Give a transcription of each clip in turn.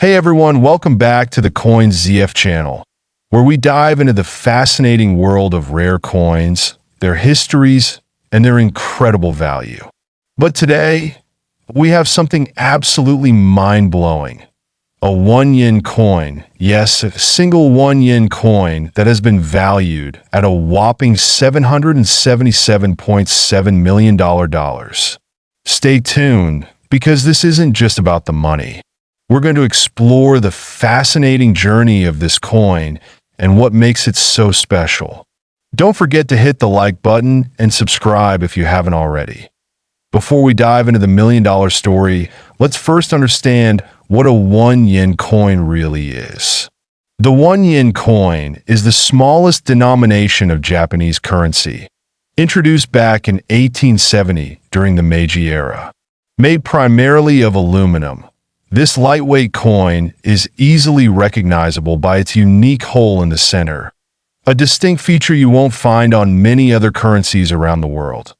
Hey everyone, welcome back to the Coins ZF channel, where we dive into the fascinating world of rare coins, their histories, and their incredible value. But today, we have something absolutely mind-blowing. A 1 yen coin, yes, a single 1 yen coin that has been valued at a whopping $777.7 million. Stay tuned, because this isn't just about the money. We're going to explore the fascinating journey of this coin and what makes it so special. Don't forget to hit the like button and subscribe if you haven't already. Before we dive into the million-dollar story, let's first understand what a 1 yen coin really is. The 1 yen coin is the smallest denomination of Japanese currency, introduced back in 1870 during the Meiji era. Made primarily of aluminum, this lightweight coin is easily recognizable by its unique hole in the center, a distinct feature you won't find on many other currencies around the world.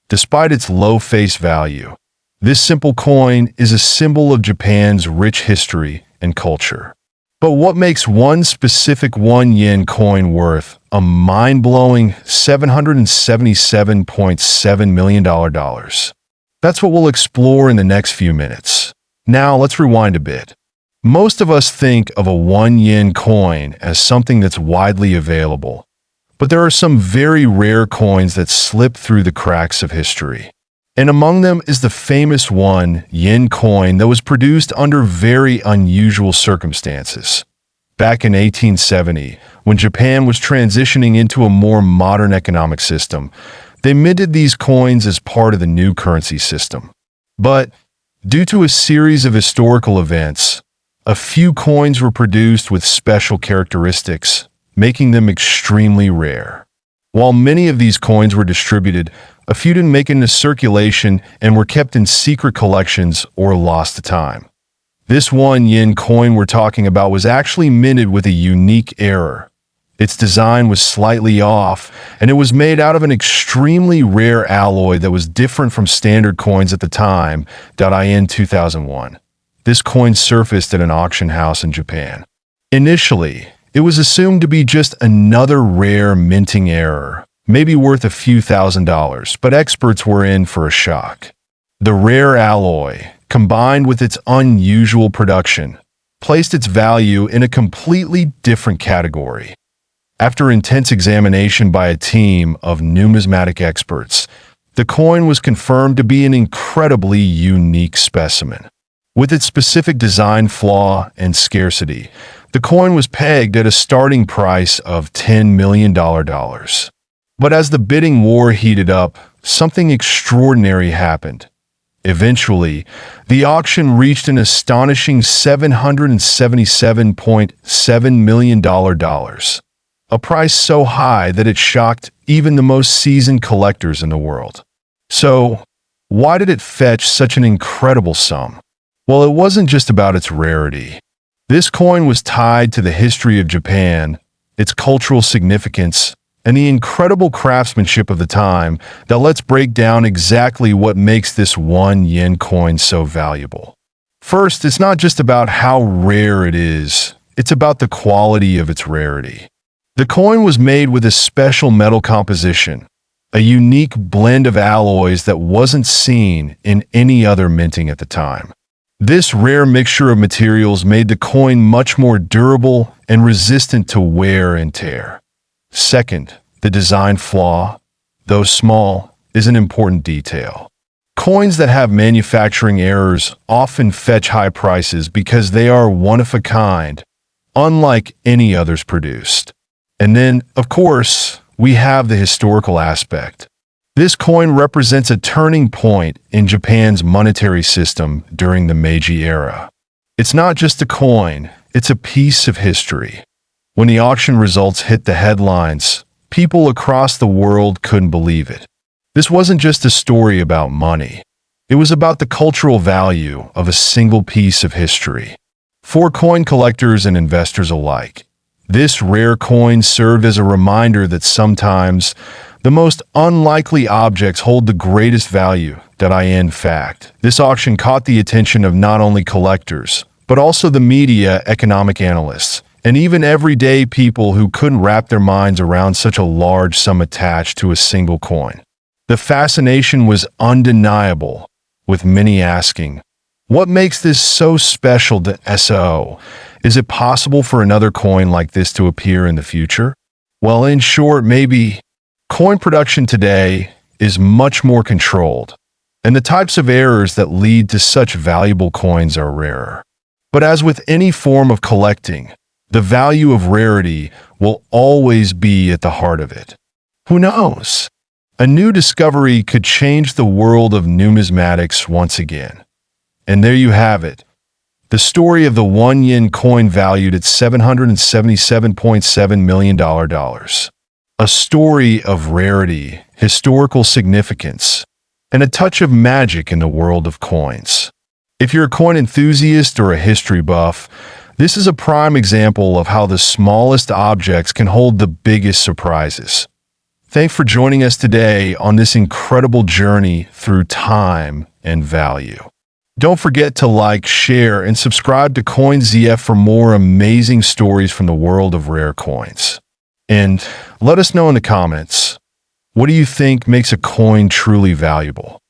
Despite its low face value, this simple coin is a symbol of Japan's rich history and culture. But what makes one specific 1 yen coin worth a mind-blowing $777.7 million? That's what we'll explore in the next few minutes. Now, let's rewind a bit. Most of us think of a 1 yen coin as something that's widely available, but there are some very rare coins that slip through the cracks of history. And among them is the famous 1 yen coin that was produced under very unusual circumstances. Back in 1870, when Japan was transitioning into a more modern economic system, they minted these coins as part of the new currency system. But due to a series of historical events, a few coins were produced with special characteristics, making them extremely rare. While many of these coins were distributed, a few didn't make it into circulation and were kept in secret collections or lost to time. This 1 yen coin we're talking about was actually minted with a unique error. Its design was slightly off, and it was made out of an extremely rare alloy that was different from standard coins at the time. In 2001, this coin surfaced at an auction house in Japan. Initially, it was assumed to be just another rare minting error, maybe worth a few $1,000s, but experts were in for a shock. The rare alloy, combined with its unusual production, placed its value in a completely different category. After intense examination by a team of numismatic experts, the coin was confirmed to be an incredibly unique specimen. With its specific design flaw and scarcity, the coin was pegged at a starting price of $10 million. But as the bidding war heated up, something extraordinary happened. Eventually, the auction reached an astonishing $777.7 million. A price so high that it shocked even the most seasoned collectors in the world. So, why did it fetch such an incredible sum? Well, it wasn't just about its rarity. This coin was tied to the history of Japan, its cultural significance, and the incredible craftsmanship of the time. Now let's break down exactly what makes this 1 yen coin so valuable. First, it's not just about how rare it is, it's about the quality of its rarity. The coin was made with a special metal composition, a unique blend of alloys that wasn't seen in any other minting at the time. This rare mixture of materials made the coin much more durable and resistant to wear and tear. Second, the design flaw, though small, is an important detail. Coins that have manufacturing errors often fetch high prices because they are one of a kind, unlike any others produced. And then, of course, we have the historical aspect. This coin represents a turning point in Japan's monetary system during the Meiji era. It's not just a coin, it's a piece of history. When the auction results hit the headlines, people across the world couldn't believe it. This wasn't just a story about money. It was about the cultural value of a single piece of history. For coin collectors and investors alike, this rare coin served as a reminder that sometimes the most unlikely objects hold the greatest value. In fact, this auction caught the attention of not only collectors, but also the media, economic analysts, and even everyday people who couldn't wrap their minds around such a large sum attached to a single coin. The fascination was undeniable, with many asking, what makes this so special to SO? Is it possible for another coin like this to appear in the future? Well, in short, maybe. Coin production today is much more controlled, and the types of errors that lead to such valuable coins are rarer. But as with any form of collecting, the value of rarity will always be at the heart of it. Who knows? A new discovery could change the world of numismatics once again. And there you have it. The story of the 1 yen coin valued at $777.7 million. A story of rarity, historical significance, and a touch of magic in the world of coins. If you're a coin enthusiast or a history buff, this is a prime example of how the smallest objects can hold the biggest surprises. Thanks for joining us today on this incredible journey through time and value. Don't forget to like, share, and subscribe to CoinZF for more amazing stories from the world of rare coins. And let us know in the comments, what do you think makes a coin truly valuable?